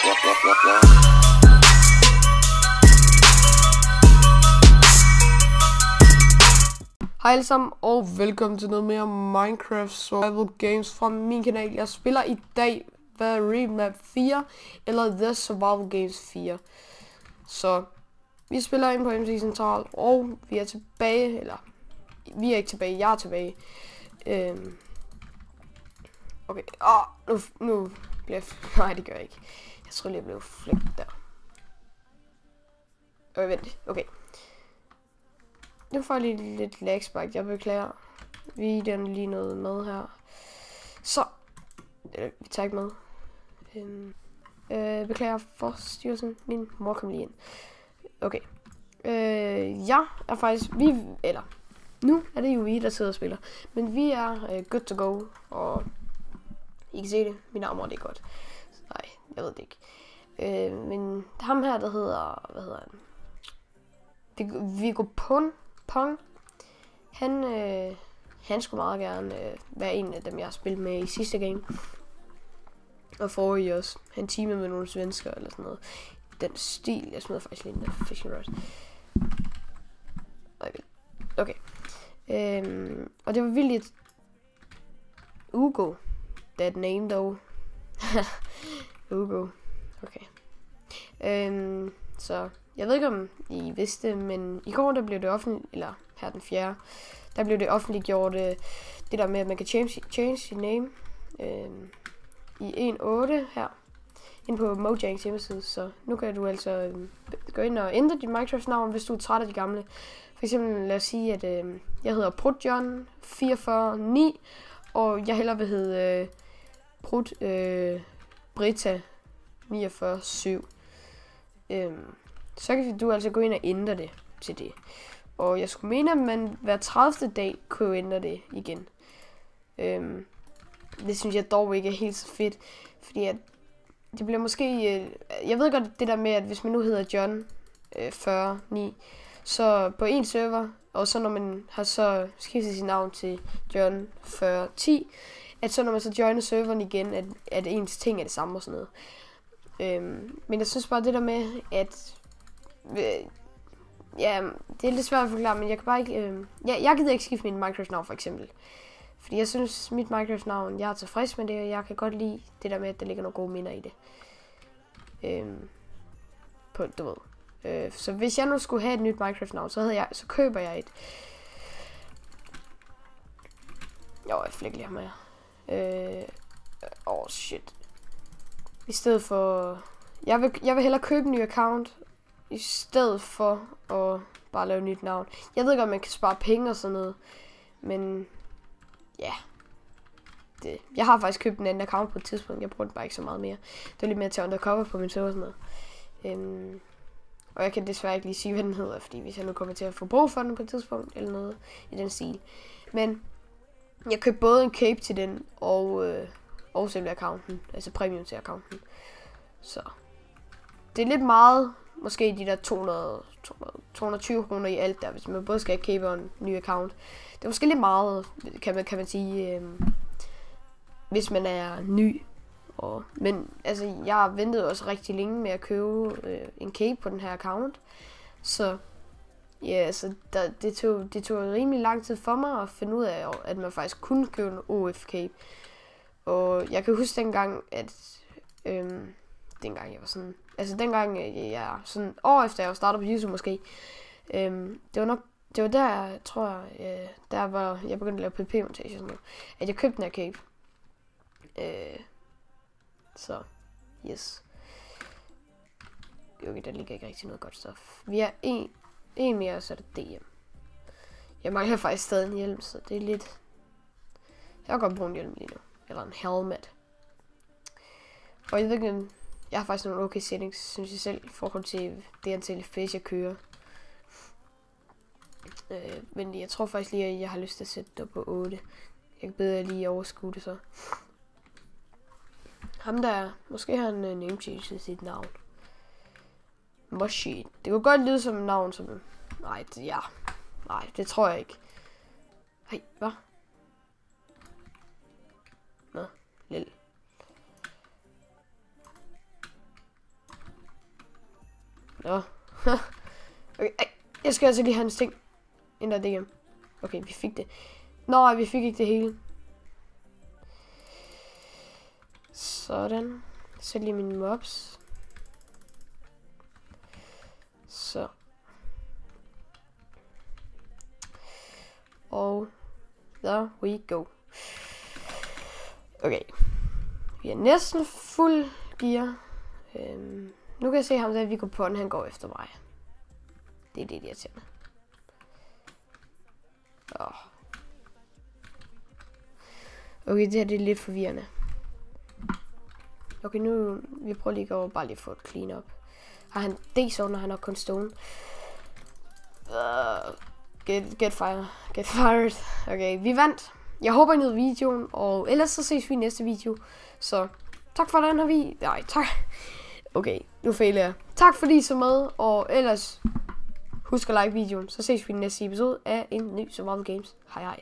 Hej alle sammen, og velkommen til noget mere Minecraft Survival Games fra min kanal. Jeg spiller i dag Remap 4, eller The Survival Games 4. Så vi spiller ind på MC Central, og vi er tilbage, eller vi er ikke tilbage, jeg er tilbage. Okay, nu bliver jeg... Nej, det gør jeg ikke. Jeg tror lige, jeg blev flækket der. Okay, vent, okay. Nu får jeg lige lidt lagspike, jeg beklager. Vi er lige noget med her. Så, vi tager ikke med. Beklager forstyrrelsen. Min mor kom lige ind. Okay. Jeg er faktisk, nu er det jo vi, der sidder og spiller. Men vi er good to go, og I kan se det. Min armor, det er godt. Nej, jeg ved det ikke. Men ham her, der hedder, hvad hedder han? Viggo Pong. Han skulle meget gerne være en af dem, jeg har spillet med i sidste game. Og forrige også. Han teamede med nogle svensker eller sådan noget. Den stil, jeg smider faktisk lige en fishing rod. Okay. Og det var vildt. Ugo. That name though. Ugo. Okay. Så jeg ved ikke om I vidste, men i går der blev det offentligt, eller her den 4. Der blev det offentliggjort det der med at man kan change sin name i 1.8 her ind på Mojangs hjemmeside. Så nu kan du altså gå ind og ændre dit Minecraft navn, hvis du er træt af de gamle. For eksempel lad os sige at jeg hedder Prutjon 449, og jeg hellere vil hedde Prut Brita 497. Så kan du altså gå ind og ændre det til det. Og jeg skulle mene, at man hver 30. dag kunne ændre det igen. Det synes jeg dog ikke er helt så fedt. Fordi at det bliver måske... jeg ved godt det der med, at hvis man nu hedder John 49, så på en server, og så når man har så skiftet sit navn til John 4010, at så når man så joiner serveren igen, at ens ting er det samme og sådan noget. Men jeg synes bare det der med, at... ja, det er lidt svært at forklare, men jeg kan bare ikke... jeg gider ikke skifte min Minecraft-navn for eksempel. Fordi jeg synes, mit Minecraft-navn, jeg er tilfreds med det, og jeg kan godt lide det der med, at der ligger nogle gode minder i det. Du ved. Så hvis jeg nu skulle have et nyt Minecraft-navn, så køber jeg et. Jo, jeg flækker lige ham her. Shit. I stedet for... Jeg vil hellere købe en ny account, i stedet for at bare lave et nyt navn. Jeg ved godt, man kan spare penge og sådan noget, men ja. Jeg har faktisk købt en anden account på et tidspunkt. Jeg bruger den bare ikke så meget mere. Det var lidt mere til undercover på min server og sådan noget. Og jeg kan desværre ikke lige sige, hvad den hedder, fordi hvis jeg nu kommer til at få brug for den på et tidspunkt, eller noget i den stil. Men jeg købte både en cape til den, og selve accounten, altså premium til accounten. Så det er lidt meget, måske de der 220 kroner i alt der, hvis man både skal have cape og en ny account. Det er måske lidt meget, kan man sige, hvis man er ny. Men altså, jeg har ventet også rigtig længe med at købe en cape på den her account. Så ja, så det tog rimelig lang tid for mig at finde ud af, at man faktisk kunne købe en OF cape. Og jeg kan huske dengang, at dengang jeg var sådan, altså dengang jeg sådan år efter jeg startede på YouTube måske, det var der, tror jeg, der var jeg begyndte at lave PvP-montage og sådan noget, at jeg købte den her cape. Så yes. Okay, der ligger ikke rigtig noget godt stof. Vi er en mere, så er det DM. Jeg mangler faktisk stadig en hjelm, så det er lidt... Jeg kan godt bruge en hjelm lige nu. Eller en helmet. Og jeg ved ikke, jeg har faktisk nogle okay settings, synes jeg selv, i forhold til det antal FPS, jeg kører. Men jeg tror faktisk lige, at jeg har lyst til at sætte det på 8. Jeg kan bedre lige overskue det så. Ham der, måske har han name-changet sit navn. Moshi. Det kunne godt lyde som et navn, som... Nej, det tror jeg ikke. Hej, hvad? Nå, lille. Nå. Okay, jeg skal altså lige have hans ting. Ændre det igen. Okay, vi fik det. Nå, vi fik ikke det hele. Sådan. Så lige mine mobs. Så. Og there we go. Okay. Vi er næsten fuld gear. Nu kan jeg se ham, der vi går på den. Han går efter mig. Det er det, jeg tænker. Okay, det her det er lidt forvirrende. Okay, nu vi prøver lige at gå over, bare lige at få et clean up. Har han D-zone, når han har kun stone? Get fired. Okay, vi vandt. Jeg håber, I nød videoen, og ellers så ses vi i næste video. Så tak for den her video. Nej, tak. Okay, nu fejler jeg. Tak fordi I så med, og ellers husk at like videoen. Så ses vi i næste episode af en ny Survival Games. Hej hej.